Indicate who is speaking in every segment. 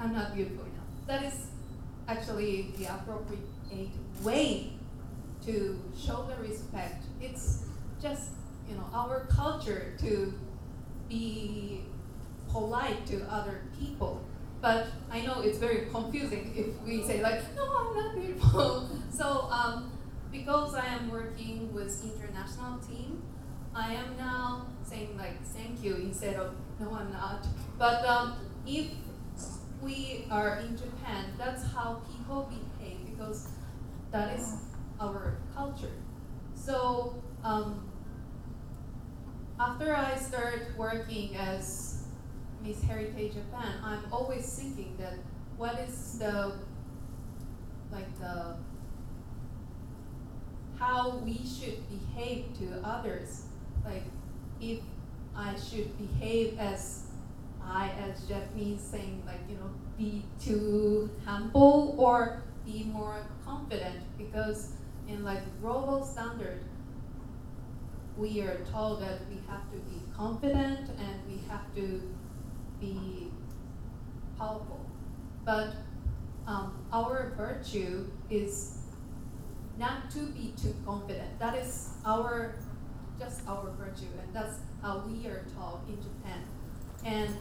Speaker 1: I'm not beautiful enough. That is actually the appropriate way to show the respect. It's just our culture to be polite to other people. But I know it's very confusing if we say like, no, I'm not beautiful. So because I am working with international team, I am now saying like thank you instead of no, I'm not. But if we are in Japan, that's how people behave because that is our culture. So after I started working as Miss Heritage Japan, I'm always thinking that what is the how we should behave to others. Like if I should behave as Japanese saying like be too humble or be more confident because in like global standard we are told that we have to be confident and we have to be powerful. But our virtue is not to be too confident. That is just our virtue, and that's how we are taught in Japan. And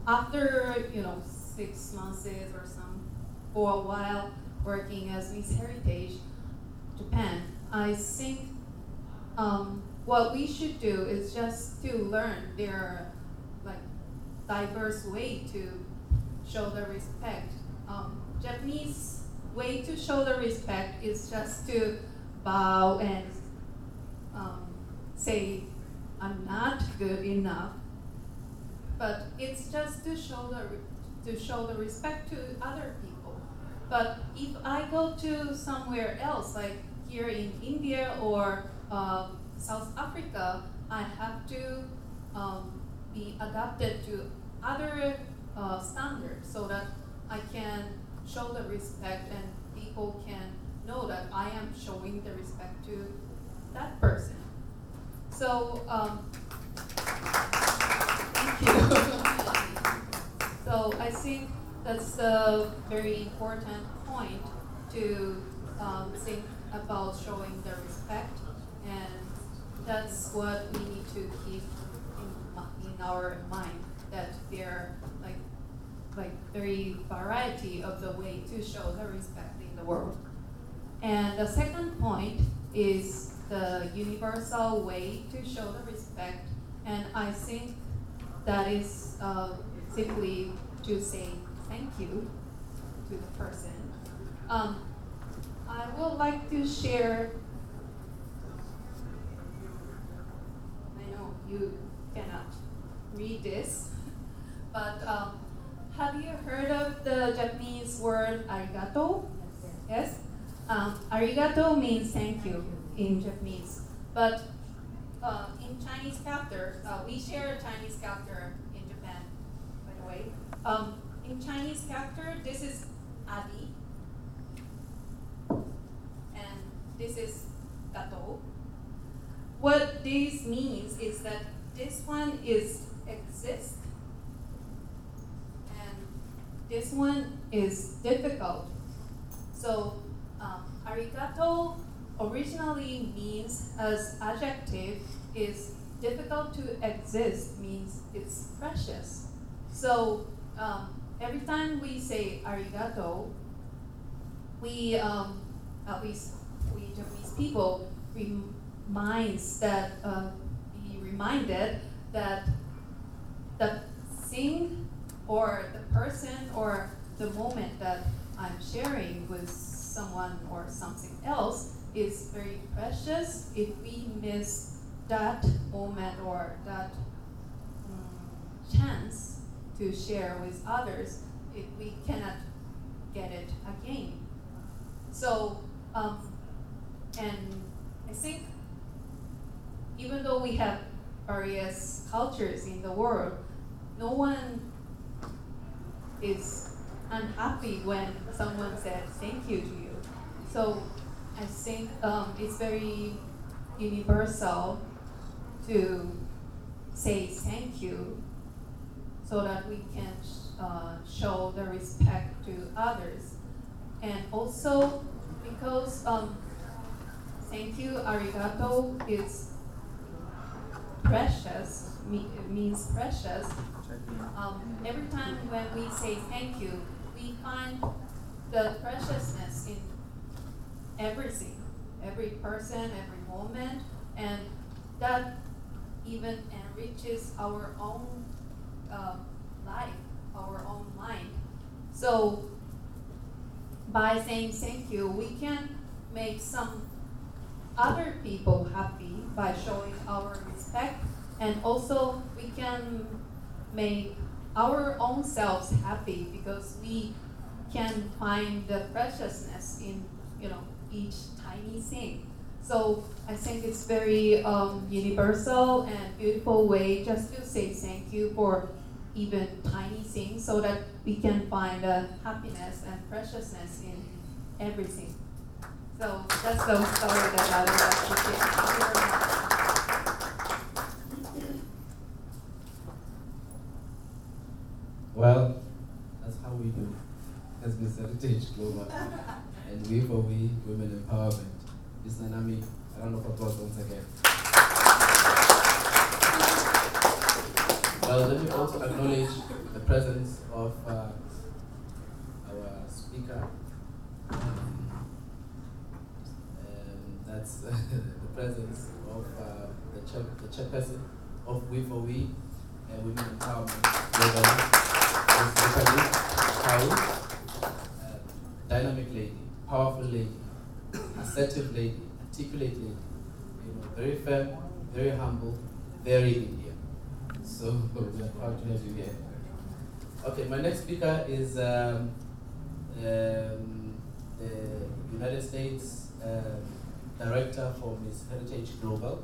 Speaker 1: after 6 months or some for a while working as Miss Heritage Japan, I think what we should do is just to learn their diverse way to show the respect. Japanese way to show the respect is just to bow and say I'm not good enough. But it's just to show the respect to other people. But if I go to somewhere else, like here in India or South Africa, I have to be adapted to other standards so that I can show the respect and people can know that I am showing the respect to that person. So thank you. So I think that's a very important point to think about showing the respect, and that's what we need to keep in our mind, that there are like very variety of the way to show the respect in the world. And the second point is the universal way to show the respect, and I think that is simply to say thank you to the person. I would like to share, I know you cannot read this, but have you heard of the Japanese word arigato? Yes? Arigato means thank you in Japanese, but in Chinese character, we share a Chinese character in Japan, by the way. In Chinese character, this is adi, and this is gato. What this means is that this one is exist, and this one is difficult. So arigato originally means as adjective is difficult to exist, means it's precious. So every time we say arigato, we at least we Japanese people be reminded that the thing or the person or the moment that I'm sharing with someone or something else is very precious. If we miss that moment or that chance to share with others, we cannot get it again. So, and I think even though we have various cultures in the world, no one is unhappy when someone said thank you to you. So I think it's very universal to say thank you. so that we can show the respect to others. And also because thank you, arigato is precious, means precious. Every time when we say thank you, we find the preciousness in everything, every person, every moment, and that even enriches our own life, our own mind. So by saying thank you, we can make some other people happy by showing our respect, and also we can make our own selves happy because we can find the preciousness in each tiny thing. So I think it's very universal and beautiful way just to say thank you for even tiny things, so that we can find happiness and preciousness in everything. So that's the story that I would like to share. Thank you very much.
Speaker 2: Well, that's how we do as Miss Heritage Global and we for we, women empowerment. This dynamic, I don't know what was once again. Well, let me also acknowledge the presence of our speaker. That's the presence of the chairperson of We for We, Women Empowerment Global, dynamic lady, powerful lady, assertive lady, articulate lady, very firm, very humble, very Indian. So we are proud to have you here. Okay, my next speaker is the United States Director for Miss Heritage Global,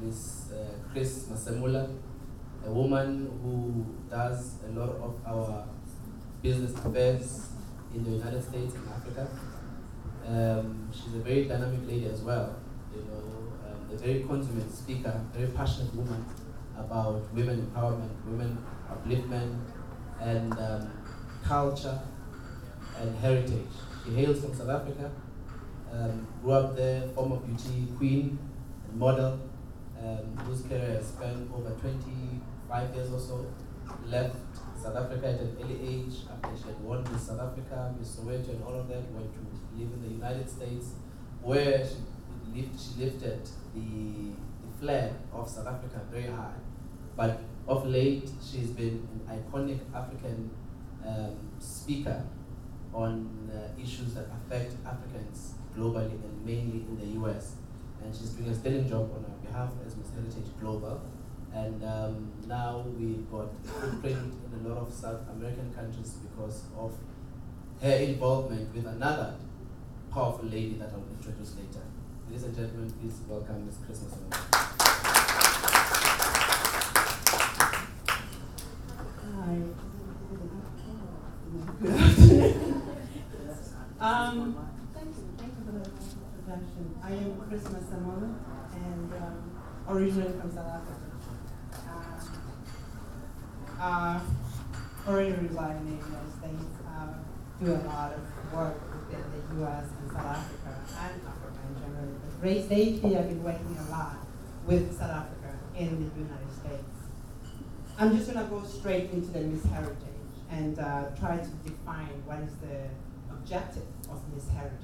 Speaker 2: Miss Chris Masemula, a woman who does a lot of our business affairs in the United States and Africa. She's a very dynamic lady as well, a very consummate speaker, very passionate woman about women empowerment, women upliftment, and culture and heritage. She hails from South Africa, grew up there, former beauty queen and model, whose career has spanned over 25 years or so. Left South Africa at an early age after she had won Miss South Africa, Miss Soweto, and all of that. Went to live in the United States, where she lifted the flag of South Africa very high. But of late, she's been an iconic African speaker on issues that affect Africans globally and mainly in the US. And she's doing a sterling job on our behalf as Miss Heritage Global. And now we've got a footprint in a lot of South American countries because of her involvement with another powerful lady that I'll introduce later. Ladies and gentlemen, please welcome Ms. Chris Masemula.
Speaker 3: Hi. Good afternoon. Thank you for the introduction. I am Chris Masemula, and originally from South Africa. Already reside in the United States. Do a lot of work within the U.S. and South Africa and Africa in general. But lately, I've been working a lot with South Africa in the United States. I'm just going to go straight into the Miss Heritage and try to define what is the objective of Miss Heritage.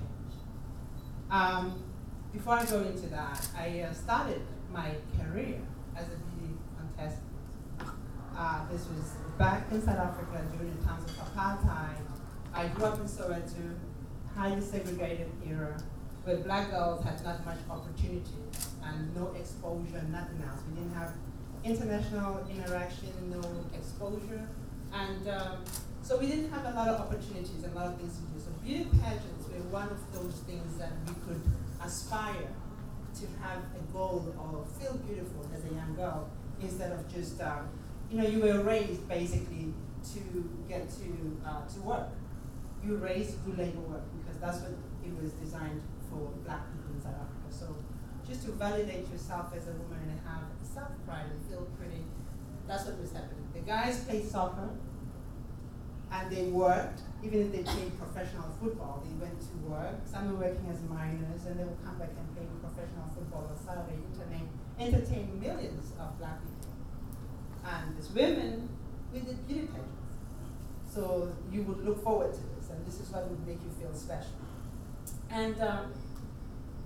Speaker 3: Before I go into that, I started my career as a beauty contestant. This was back in South Africa during the times of apartheid. I grew up in Soweto, highly segregated era, where black girls had not much opportunity and no exposure, nothing else. We didn't have international interaction, no exposure, and so we didn't have a lot of opportunities and a lot of things to do. So beauty pageants were one of those things that we could aspire to have a goal or feel beautiful as a young girl instead of just, you were raised basically to get to work. You were raised to do labor work because that's what it was designed for black people in South Africa. So just to validate yourself as a woman and have self-pride and feel pretty, That's what was happening. The guys played soccer, and they worked. Even if they played professional football, they went to work. Some were working as minors, and they would come back and play professional football on Saturday, entertain millions of black people. And as women, we did beauty pageants. So you would look forward to this, and this is what would make you feel special. And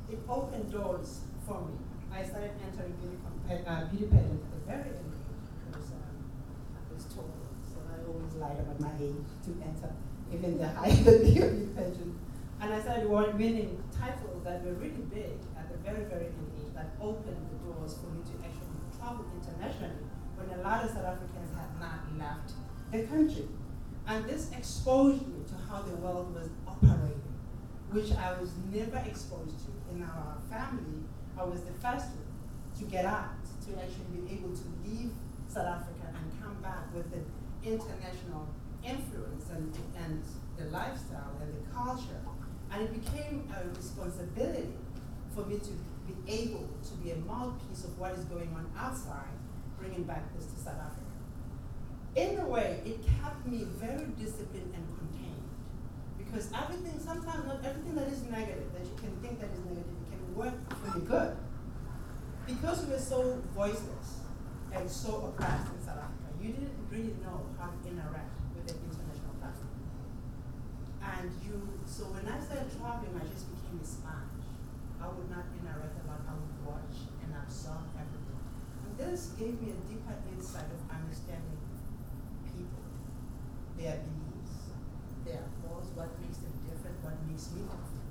Speaker 3: it opened doors for me. I started entering beauty pageants at a very early age because I was told, so I always lied about my age to enter even the higher beauty pageant. And I started winning titles that were really big at a very, very young age that opened the doors for me to actually travel internationally when a lot of South Africans had not left the country. And this exposed me to how the world was operating, which I was never exposed to. In our family, I was the first one to get out, to actually be able to leave South Africa and come back with the international influence and the lifestyle and the culture. And it became a responsibility for me to be able to be a mouthpiece of what is going on outside, bringing back this to South Africa. In a way, it kept me very disciplined and contained. Because everything, sometimes not everything that is negative, that you can think that is negative, can work for you good. Because we were so voiceless and so oppressed in South Africa, you didn't really know how to interact with the international platform. And so when I started traveling, I just became a sponge. I would not interact a lot, I would watch and absorb everything. And this gave me a deeper insight of understanding people, their beliefs, their goals, what makes them different, what makes me different.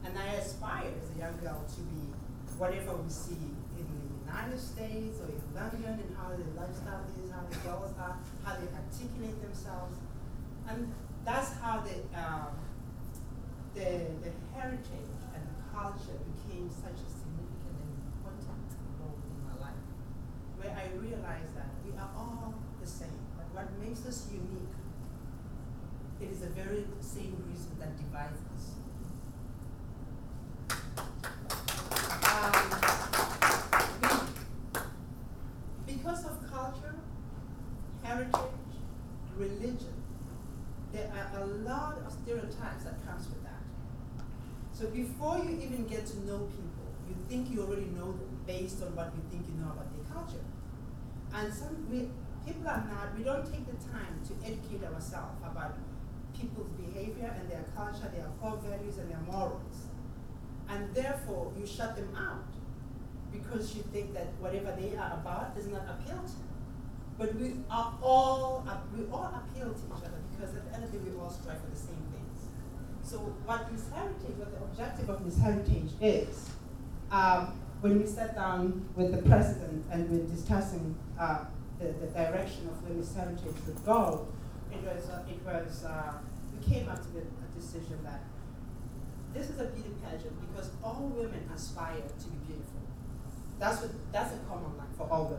Speaker 3: And I aspire as a young girl to be whatever we see in the United States or in London, and how the lifestyle is, how the girls are, how they articulate themselves. And that's how the heritage and the culture became such a significant and important role in my life, where I realized that we are all the same, but what makes us unique, it is the very same reason that divides us. Because of culture, heritage, religion, there are a lot of stereotypes that comes with that. So before you even get to know people, you think you already know them based on what you think you know about their culture. And we don't take the time to educate ourselves about people's behavior and their culture, their core values and their morals. And therefore, you shut them out because you think that whatever they are about does not appeal to you. But we all appeal to each other because at the end of the day, we all strive for the same things. So what the objective of Miss Heritage is, when we sat down with the president and we're discussing the direction of where Miss Heritage should go, we came up to a decision that this is a beauty pageant because all women aspire to be beautiful. That's a common line for all women.